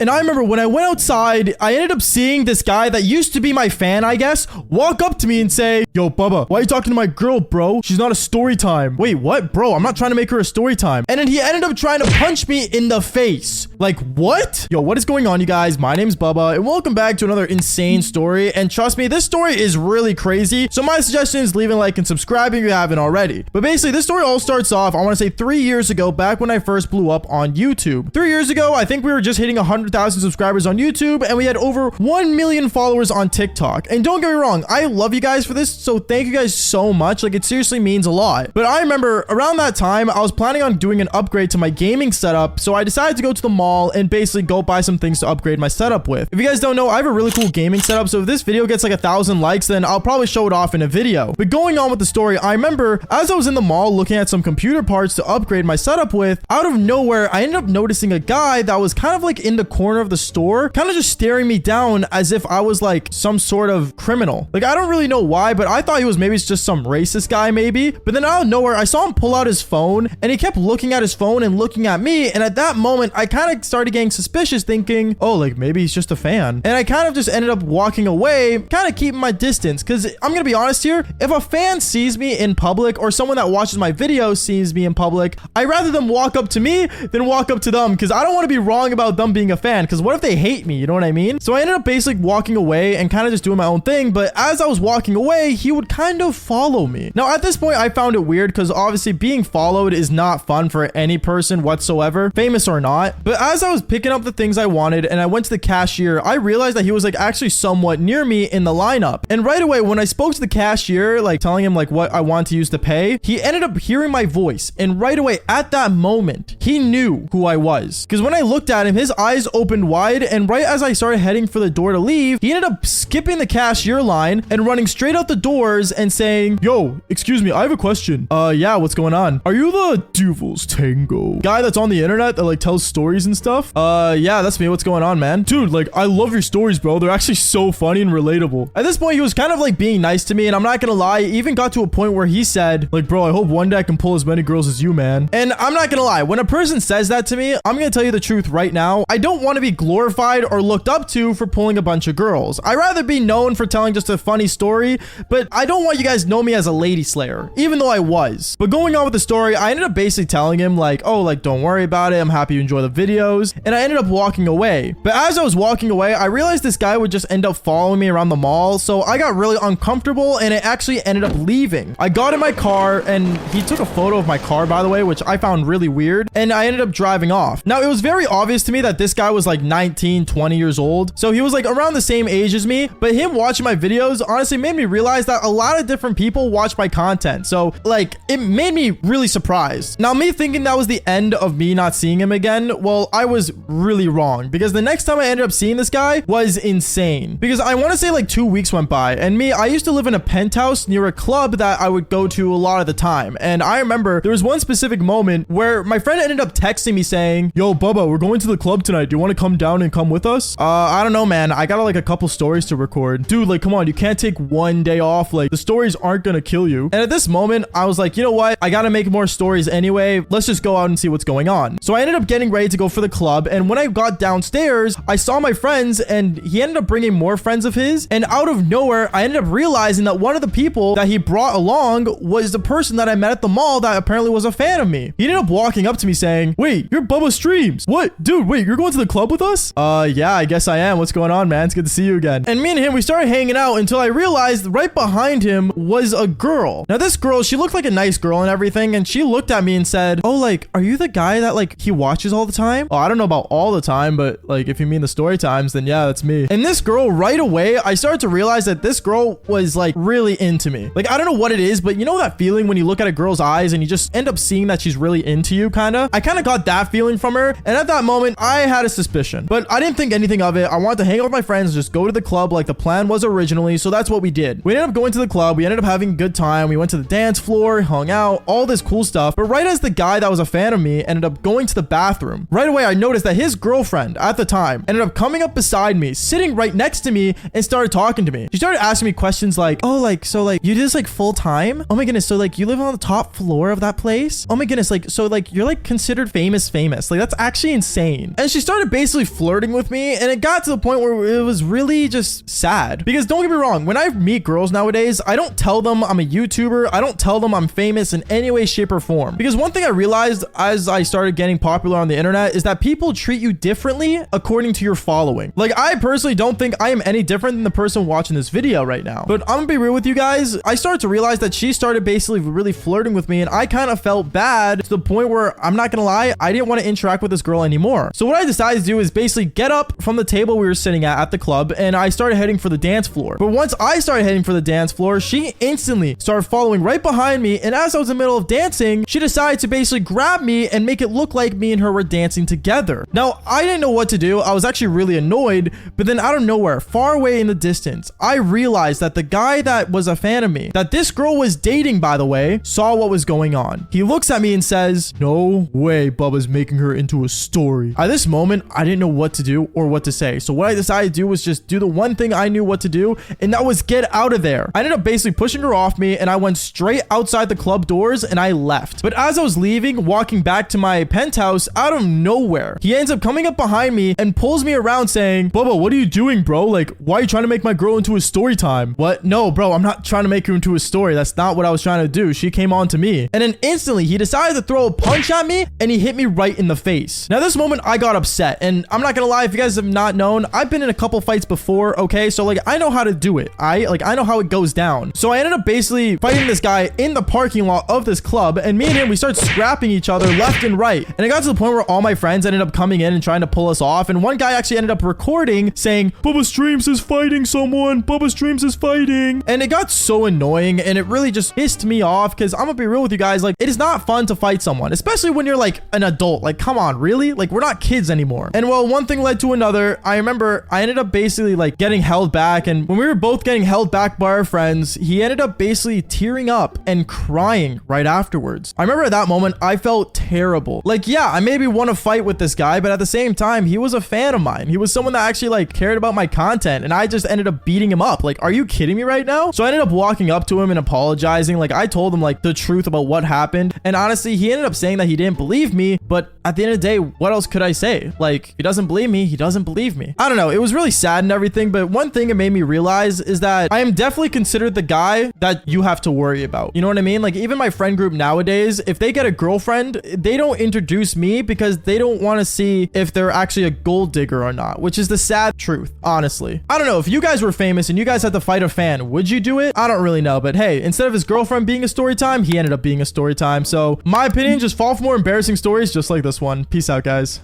And I remember when I went outside, I ended up seeing this guy that used to be my fan, I guess, walk up to me and say, yo, Bubba, why are you talking to my girl, bro? She's not a story time. Wait, what? Bro, I'm not trying to make her a story time. And then he ended up trying to punch me in the face. Like, what? Yo, what is going on, you guys? My name's Bubba, and welcome back to another insane story. And trust me, this story is really crazy. So my suggestion is leaving a like and subscribing if you haven't already. But basically, this story all starts off, I want to say 3 years ago, back when I first blew up on YouTube. 3 years ago, I think we were just hitting 100,000 subscribers on YouTube, and we had over 1 million followers on TikTok. And don't get me wrong, I love you guys for this, so thank you guys so much. Like, it seriously means a lot. But I remember around that time, I was planning on doing an upgrade to my gaming setup, so I decided to go to the mall and basically go buy some things to upgrade my setup with. If you guys don't know, I have a really cool gaming setup, so if this video gets like 1,000 likes, then I'll probably show it off in a video. But going on with the story, I remember as I was in the mall looking at some computer parts to upgrade my setup with, out of nowhere, I ended up noticing a guy that was kind of like in the corner of the store, kind of just staring me down as if I was like some sort of criminal. Like, I don't really know why, but I thought he was maybe just some racist guy maybe. But then out of nowhere, I saw him pull out his phone, and he kept looking at his phone and looking at me. And at that moment, I kind of started getting suspicious, thinking, oh, like maybe he's just a fan. And I kind of just ended up walking away, kind of keeping my distance. Because I'm gonna be honest here, if a fan sees me in public, or someone that watches my videos sees me in public, I'd rather them walk up to me than walk up to them, because I don't want to be wrong about them being a fan. Because what if they hate me? You know what I mean? So I ended up basically walking away and kind of just doing my own thing. But as I was walking away, he would kind of follow me. Now at this point, I found it weird, because obviously being followed is not fun for any person whatsoever, famous or not. But as I was picking up the things I wanted and I went to the cashier, I realized that he was like actually somewhat near me in the lineup. And right away, when I spoke to the cashier, like telling him like what I want to use to pay, he ended up hearing my voice. And right away at that moment, he knew who I was. Because when I looked at him, his eyes opened wide. And right as I started heading for the door to leave, he ended up skipping the cashier line and running straight out the doors and saying, yo, excuse me, I have a question. Yeah, what's going on? Are you the Devil's Tango guy that's on the internet that like tells stories and stuff? Yeah, that's me. What's going on, man? Dude, like, I love your stories, bro. They're actually so funny and relatable. At this point, he was kind of like being nice to me, and I'm not gonna lie, he even got to a point where he said, like, bro, I hope one day I can pull as many girls as you, man. And I'm not gonna lie, when a person says that to me, I'm gonna tell you the truth right now. I don't want to be glorified or looked up to for pulling a bunch of girls. I'd rather be known for telling just a funny story, but I don't want you guys to know me as a lady slayer, even though I was. But going on with the story, I ended up basically telling him like, oh, like, don't worry about it. I'm happy you enjoy the videos. And I ended up walking away. But as I was walking away, I realized this guy would just end up following me around the mall. So I got really uncomfortable, and it actually ended up leaving. I got in my car, and he took a photo of my car, by the way, which I found really weird. And I ended up driving off. Now, it was very obvious to me that this guy was like 19, 20 years old. So he was like around the same age as me. But him watching my videos honestly made me realize that a lot of different people watch my content. So like, it made me really surprised. Now, me thinking that was the end of me not seeing him again, well, I was really wrong, because the next time I ended up seeing this guy was insane. Because I want to say like 2 weeks went by, and I used to live in a penthouse near a club that I would go to a lot of the time. And I remember there was one specific moment where my friend ended up texting me saying, yo, Bubba, we're going to the club tonight. Do you want to come down and come with us? I don't know, man. I got like a couple stories to record. Dude, like, come on, you can't take one day off. Like, the stories aren't gonna kill you. And at this moment, I was like, you know what? I gotta make more stories anyway. Let's just go out and see what's going on. So I ended up getting ready to go for the club. And when I got downstairs, I saw my friends, and he ended up bringing more friends of his. And out of nowhere, I ended up realizing that one of the people that he brought along was the person that I met at the mall that apparently was a fan of me. He ended up walking up to me saying, wait, you're BabaStreams. What? Dude, wait, you're going to the club with us? Yeah, I guess I am. What's going on, man? It's good to see you again. And me and him, we started hanging out until I realized right behind him was a girl. Now, this girl, she looked like a nice girl and everything. And she looked at me and said, oh, like, are you the guy that like he watches all the time? Oh, I don't know about all the time, but like, if you mean the story times, then yeah, that's me. And this girl, right away, I started to realize that this girl was like really into me. Like, I don't know what it is, but you know that feeling when you look at a girl's eyes and you just end up seeing that she's really into you, kind of? I kind of got that feeling from her. And at that moment, I had a suspicion, but I didn't think anything of it. I wanted to hang out with my friends, just go to the club like the plan was originally. So that's what we did. We ended up going to the club. We ended up having a good time. We went to the dance floor, hung out, all this cool stuff. But right as the guy that was a fan of me ended up going to the bathroom, right away, I noticed that his girlfriend at the time ended up coming up beside me, sitting right next to me, and started talking to me. She started asking me questions like, oh, like, so like you do this like full time? Oh my goodness. So like you live on the top floor of that place? Oh my goodness. Like, so like you're like considered famous. Like, that's actually insane. And she started started basically flirting with me, and it got to the point where it was really just sad. Because don't get me wrong, when I meet girls nowadays, I don't tell them I'm a YouTuber. I don't tell them I'm famous in any way, shape, or form. Because one thing I realized as I started getting popular on the internet is that people treat you differently according to your following. Like, I personally don't think I am any different than the person watching this video right now. But I'm gonna be real with you guys. I started to realize that she started basically really flirting with me, and I kind of felt bad to the point where, I'm not gonna lie, I didn't want to interact with this girl anymore. So what I decided to do is basically get up from the table we were sitting at the club, and I started heading for the dance floor. But once I started heading for the dance floor, she instantly started following right behind me, and as I was in the middle of dancing, she decided to basically grab me and make it look like me and her were dancing together. Now, I didn't know what to do. I was actually really annoyed, but then out of nowhere, far away in the distance, I realized that the guy that was a fan of me, that this girl was dating, by the way, saw what was going on. He looks at me and says, "No way Bubba's making her into a story." At this moment, I didn't know what to do or what to say. So what I decided to do was just do the one thing I knew what to do, and that was get out of there. I ended up basically pushing her off me, and I went straight outside the club doors and I left. But as I was leaving, walking back to my penthouse, out of nowhere, he ends up coming up behind me and pulls me around saying, "Bubba, what are you doing, bro? Like, why are you trying to make my girl into a story time?" What? No, bro, I'm not trying to make her into a story. That's not what I was trying to do. She came on to me. And then instantly, he decided to throw a punch at me, and he hit me right in the face. Now, this moment, I got upset. And I'm not gonna lie, if you guys have not known, I've been in a couple fights before, okay? So, like, I know how to do it. I know how it goes down. So I ended up basically fighting this guy in the parking lot of this club, and me and him, we started scrapping each other left and right. And it got to the point where all my friends ended up coming in and trying to pull us off. And one guy actually ended up recording saying, "BabaStreams is fighting someone. BabaStreams is fighting." And it got so annoying, and it really just pissed me off, because I'm gonna be real with you guys, like, it is not fun to fight someone, especially when you're like an adult. Like, come on, really? Like, we're not kids anymore. And well, one thing led to another. I remember I ended up basically like getting held back, and when we were both getting held back by our friends, he ended up basically tearing up and crying right afterwards. I remember at that moment, I felt terrible. Like, yeah, I maybe want to fight with this guy, but at the same time, he was a fan of mine. He was someone that actually like cared about my content, and I just ended up beating him up. Like, are you kidding me right now? So I ended up walking up to him and apologizing. Like, I told him like the truth about what happened, and honestly, he ended up saying that he didn't believe me, but at the end of the day, what else could I say? Like, if he doesn't believe me, he doesn't believe me. I don't know. It was really sad and everything, but one thing it made me realize is that I am definitely considered the guy that you have to worry about. You know what I mean? Like, even my friend group nowadays, if they get a girlfriend, they don't introduce me because they don't want to see if they're actually a gold digger or not, which is the sad truth, honestly. I don't know. If you guys were famous and you guys had to fight a fan, would you do it? I don't really know, but hey, instead of his girlfriend being a story time, he ended up being a story time. So my opinion, just fall for more embarrassing stories just like this one. Peace out, guys.